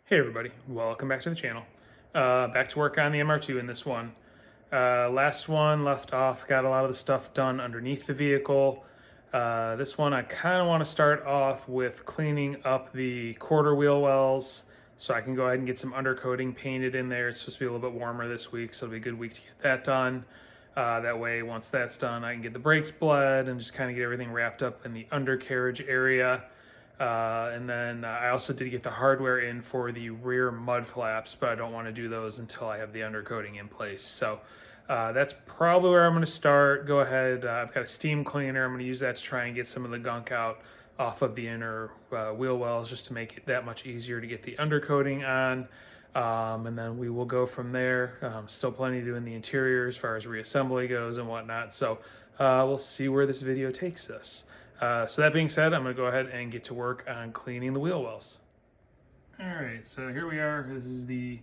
Hey everybody, welcome back to the channel. Back to work on the MR2 in this one. Last one left off, got a lot of the stuff done underneath the vehicle. This one I kind of want to start off with cleaning up the quarter wheel wells so I can go ahead and get some undercoating painted in there. It's supposed to be a little bit warmer this week, so it'll be a good week to get that done. That way, once that's done, I can get the brakes bled and just kind of get everything wrapped up in the undercarriage area. And then I also did get the hardware in for the rear mud flaps, but I don't want to do those until I have the undercoating in place. So that's probably where I'm going to start. Go ahead. I've got a steam cleaner. I'm going to use that to try and get some of the gunk out off of the inner wheel wells just to make it that much easier to get the undercoating on. And then we will go from there. Still plenty to do in the interior as far as reassembly goes and whatnot. So we'll see where this video takes us. So that being said, I'm going to go ahead and get to work on cleaning the wheel wells. All right, so here we are. This is the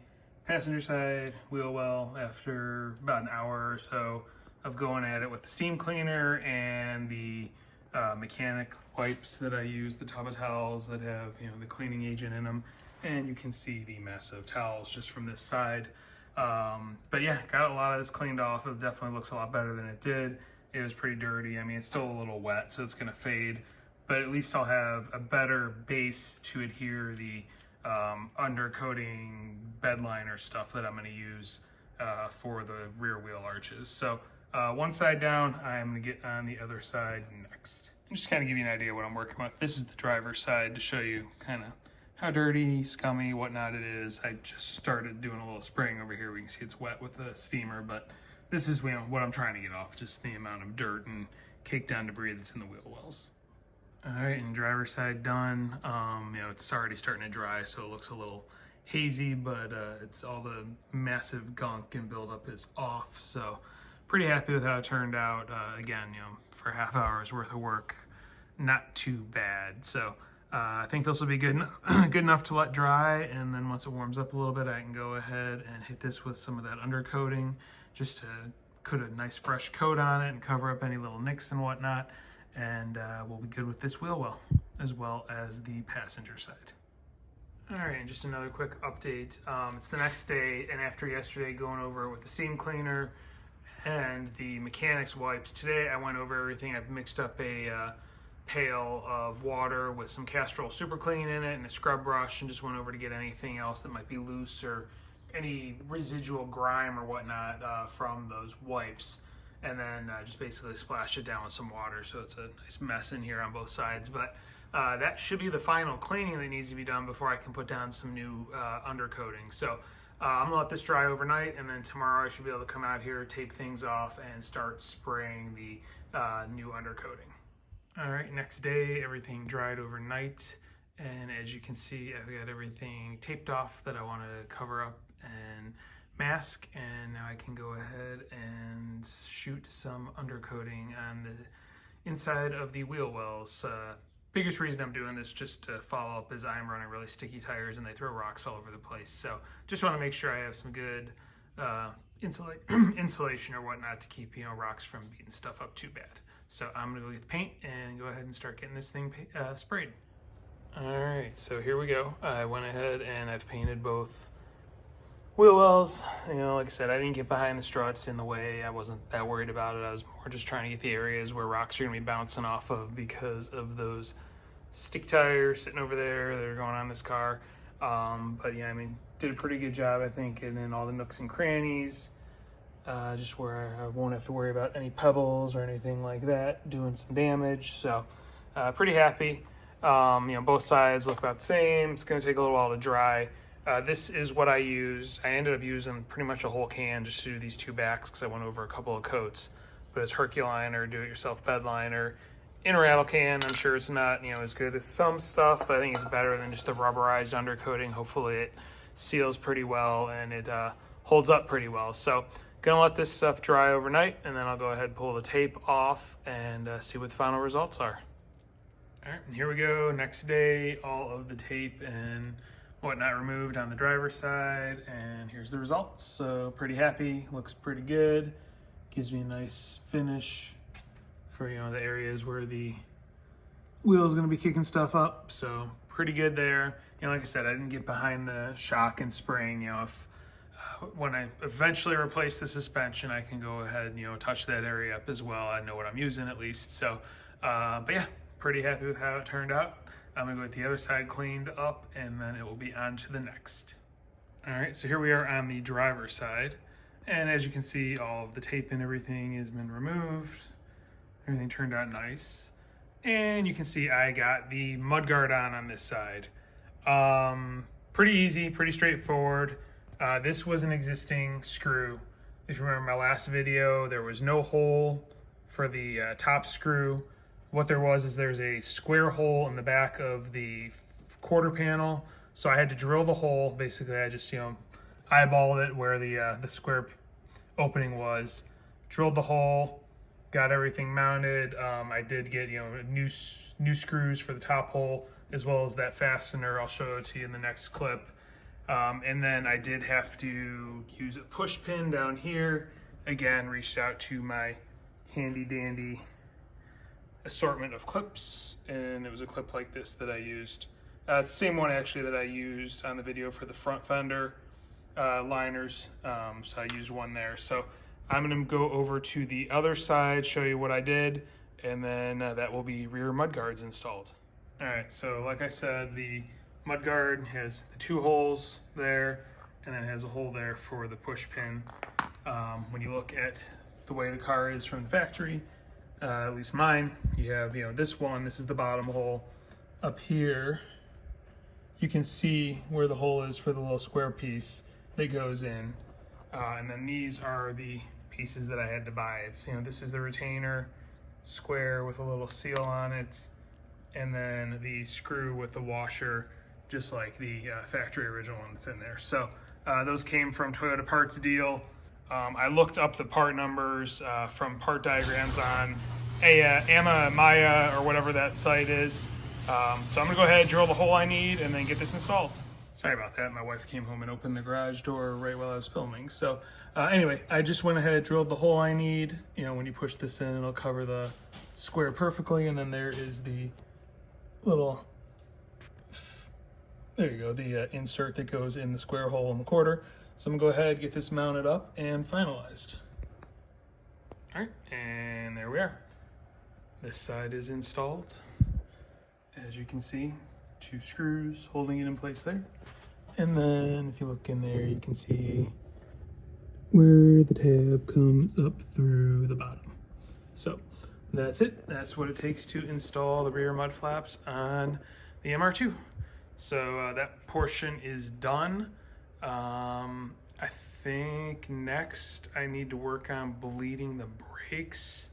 passenger side wheel well after about an hour or so of going at it with the steam cleaner and the mechanic wipes that I use, the tub of towels that have the cleaning agent in them, and you can see the mess of towels just from this side. But yeah, got a lot of this cleaned off. It definitely looks a lot better than it did. It was pretty dirty. I mean, it's still a little wet, so it's going to fade, but at least I'll have a better base to adhere the undercoating bed liner stuff that I'm going to use for the rear wheel arches. So one side down, I'm going to get on the other side next. And just kind of give you an idea of what I'm working with. This is the driver's side to show you kind of how dirty, scummy, whatnot it is. I just started doing a little spraying over here. We can see it's wet with the steamer, but this is what I'm trying to get off, just the amount of dirt and caked down debris that's in the wheel wells. All right, and driver's side done. It's already starting to dry, so it looks a little hazy, but it's all the massive gunk and buildup is off. So pretty happy with how it turned out. Again, for half hour's worth of work, not too bad. So I think this will be good enough to let dry, and then once it warms up a little bit, I can go ahead and hit this with some of that undercoating just to put a nice fresh coat on it and cover up any little nicks and whatnot, and we'll be good with this wheel well as well as the passenger side. All right, and just another quick update. It's the next day, and after yesterday going over it with the steam cleaner and the mechanics wipes, today I went over everything. I've mixed up a pail of water with some Castrol Super Clean in it and a scrub brush, and just went over to get anything else that might be loose or any residual grime or whatnot from those wipes, and then just basically splash it down with some water so it's a nice mess in here on both sides. But that should be the final cleaning that needs to be done before I can put down some new undercoating. So I'm gonna let this dry overnight, and then tomorrow I should be able to come out here, tape things off, and start spraying the new undercoating. All right, next day, everything dried overnight, and as you can see, I've got everything taped off that I want to cover up and mask, and now I can go ahead and shoot some undercoating on the inside of the wheel wells. Biggest reason I'm doing this just to follow up is I'm running really sticky tires and they throw rocks all over the place. So just want to make sure I have some good insulation or whatnot to keep rocks from beating stuff up too bad. So I'm gonna go get the paint and go ahead and start getting this thing sprayed. All right, so here we go. I went ahead and I've painted both wheel wells. Like I said, I didn't get behind the struts in the way. I wasn't that worried about it. I was more just trying to get the areas where rocks are gonna be bouncing off of because of those stick tires sitting over there that are going on this car. But yeah, did a pretty good job, I think, getting in all the nooks and crannies, just where I won't have to worry about any pebbles or anything like that doing some damage. So pretty happy. Both sides look about the same. It's gonna take a little while to dry. This is what I used. I ended up using pretty much a whole can just to do these two backs because I went over a couple of coats. But it's Herculiner, do-it-yourself bed liner in a rattle can. I'm sure it's not as good as some stuff, but I think it's better than just the rubberized undercoating. Hopefully it seals pretty well and it holds up pretty well. So gonna let this stuff dry overnight, and then I'll go ahead and pull the tape off and see what the final results are. All right, and here we go. Next day, all of the tape and whatnot removed on the driver's side, and here's the results. So pretty happy, looks pretty good. Gives me a nice finish for the areas where the wheel's gonna be kicking stuff up, so pretty good there. You know, like I said, I didn't get behind the shock and spring. You know, if when I eventually replace the suspension, I can go ahead and, you know, touch that area up as well. I know what I'm using at least. So, but yeah, pretty happy with how it turned out. I'm gonna go get the other side cleaned up, and then it will be on to the next. All right, so here we are on the driver's side. And as you can see, all of the tape and everything has been removed. Everything turned out nice. And you can see I got the mudguard on this side. Pretty easy, pretty straightforward. This was an existing screw. If you remember my last video, there was no hole for the top screw. What there was is there's a square hole in the back of the quarter panel. So I had to drill the hole. Basically, I just, you know, eyeballed it where the square opening was, drilled the hole, got everything mounted. I did get, you know, new screws for the top hole, as well as that fastener. I'll show it to you in the next clip. And then I did have to use a push pin down here. Again, reached out to my handy dandy assortment of clips, and it was a clip like this that I used. It's the same one actually that I used on the video for the front fender liners. So I used one there. So I'm gonna go over to the other side, show you what I did, and then that will be rear mudguards installed. All right, so like I said, the mudguard has the 2 holes there, and then it has a hole there for the push pin. When you look at the way the car is from the factory, at least mine, you have, you know, this is the bottom hole. Up here, you can see where the hole is for the little square piece that goes in. And then these are the pieces that I had to buy. It's, you know, this is the retainer square with a little seal on it, and then the screw with the washer, just like the factory original one that's in there. So those came from Toyota Parts Deal. I looked up the part numbers from part diagrams on Maya or whatever that site is. So I'm gonna go ahead, drill the hole I need, and then get this installed. Sorry about that, my wife came home and opened the garage door right while I was filming. So anyway, I just went ahead, drilled the hole I need. You know, when you push this in, it'll cover the square perfectly, and then there is the little, there you go, the insert that goes in the square hole in the quarter. So I'm gonna go ahead, get this mounted up and finalized. All right, and there we are. This side is installed. As you can see, 2 screws holding it in place there. And then if you look in there, you can see where the tab comes up through the bottom. So that's it. That's what it takes to install the rear mud flaps on the MR2. So that portion is done. I think next I need to work on bleeding the brakes.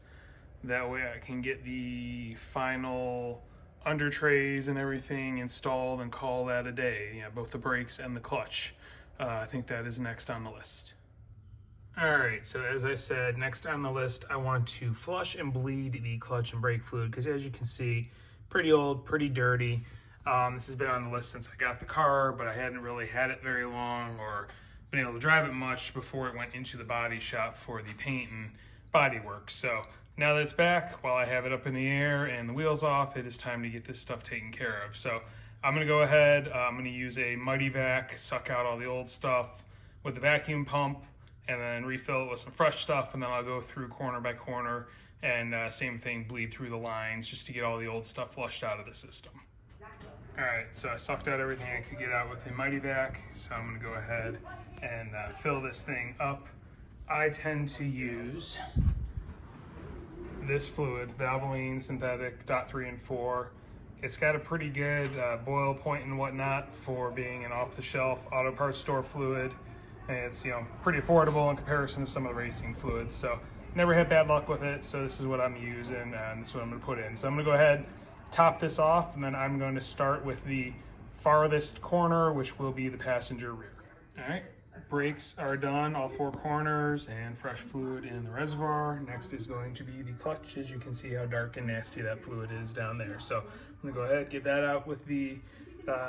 That way I can get the final under trays and everything installed and call that a day. Yeah, both the brakes and the clutch. I think that is next on the list. All right, so as I said, next on the list, I want to flush and bleed the clutch and brake fluid, because as you can see, pretty old, pretty dirty. This has been on the list since I got the car, but I hadn't really had it very long or been able to drive it much before it went into the body shop for the paint and body work. So now that it's back, while I have it up in the air and the wheels off, it is time to get this stuff taken care of. So I'm gonna go ahead, I'm gonna use a Mighty Vac, suck out all the old stuff with the vacuum pump, and then refill it with some fresh stuff, and then I'll go through corner by corner and same thing, bleed through the lines just to get all the old stuff flushed out of the system. All right, so I sucked out everything I could get out with a Mighty Vac, so I'm gonna go ahead and fill this thing up. I tend to use this fluid, Valvoline Synthetic .3 and 4. It's got a pretty good boil point and whatnot for being an off-the-shelf auto parts store fluid. And it's, you know, pretty affordable in comparison to some of the racing fluids. So never had bad luck with it. So this is what I'm using, and this is what I'm gonna put in. So I'm gonna go ahead, top this off, and then I'm going to start with the farthest corner, which will be the passenger rear. All right, brakes are done, all 4 corners, and fresh fluid in the reservoir. Next is going to be the clutch. As you can see how dark and nasty that fluid is down there. So I'm gonna go ahead, get that out with the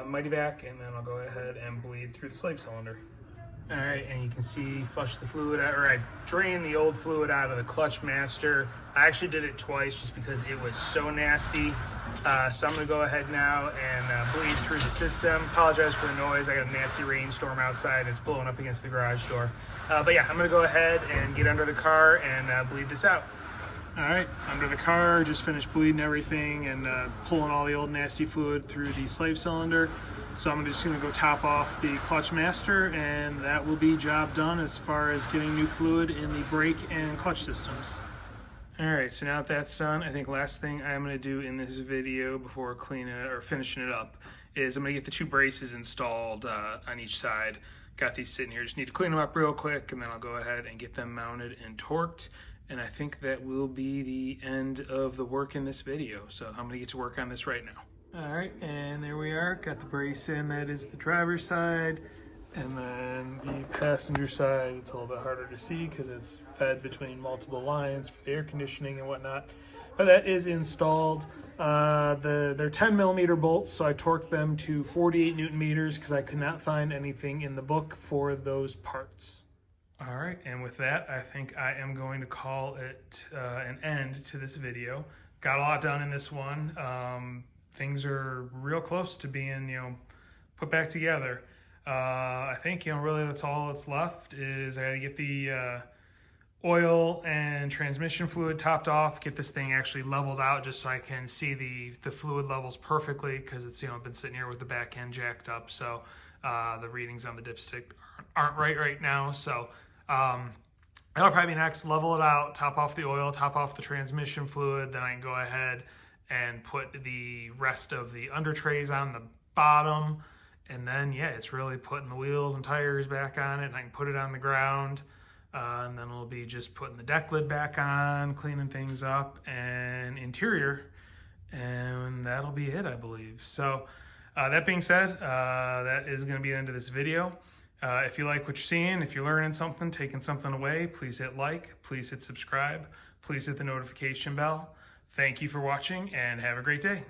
Mighty Vac, and then I'll go ahead and bleed through the slave cylinder. All right, and you can see, flush the fluid out, or I drained the old fluid out of the clutch master. I actually did it twice just because it was so nasty. So I'm going to go ahead now and bleed through the system. Apologize for the noise. I got a nasty rainstorm outside. It's blowing up against the garage door. But yeah, I'm going to go ahead and get under the car and bleed this out. All right, under the car, just finished bleeding everything and pulling all the old nasty fluid through the slave cylinder. So I'm just going to go top off the clutch master, and that will be job done as far as getting new fluid in the brake and clutch systems. All right, so now that that's done, I think last thing I'm going to do in this video before cleaning it or finishing it up is I'm going to get the two braces installed on each side. Got these sitting here. Just need to clean them up real quick, and then I'll go ahead and get them mounted and torqued. And I think that will be the end of the work in this video. So I'm going to get to work on this right now. All right, and there we are. Got the brace in. That is the driver's side. And then the passenger side, it's a little bit harder to see because it's fed between multiple lines for the air conditioning and whatnot. But that is installed. They're 10 millimeter bolts, so I torqued them to 48 Newton meters because I could not find anything in the book for those parts. All right, and with that, I think I am going to call it an end to this video. Got a lot done in this one. Things are real close to being, put back together. I think, really that's all that's left is I gotta get the oil and transmission fluid topped off, get this thing actually leveled out just so I can see the fluid levels perfectly because it's, been sitting here with the back end jacked up. So the readings on the dipstick aren't right now. So that'll probably be next. Level it out, top off the oil, top off the transmission fluid. Then I can go ahead and put the rest of the under trays on the bottom. And then, yeah, it's really putting the wheels and tires back on it, and I can put it on the ground. And then it'll be just putting the deck lid back on, cleaning things up, and interior. And that'll be it, I believe. So that being said, that is going to be the end of this video. If you like what you're seeing, if you're learning something, taking something away, please hit like, please hit subscribe, please hit the notification bell. Thank you for watching, and have a great day.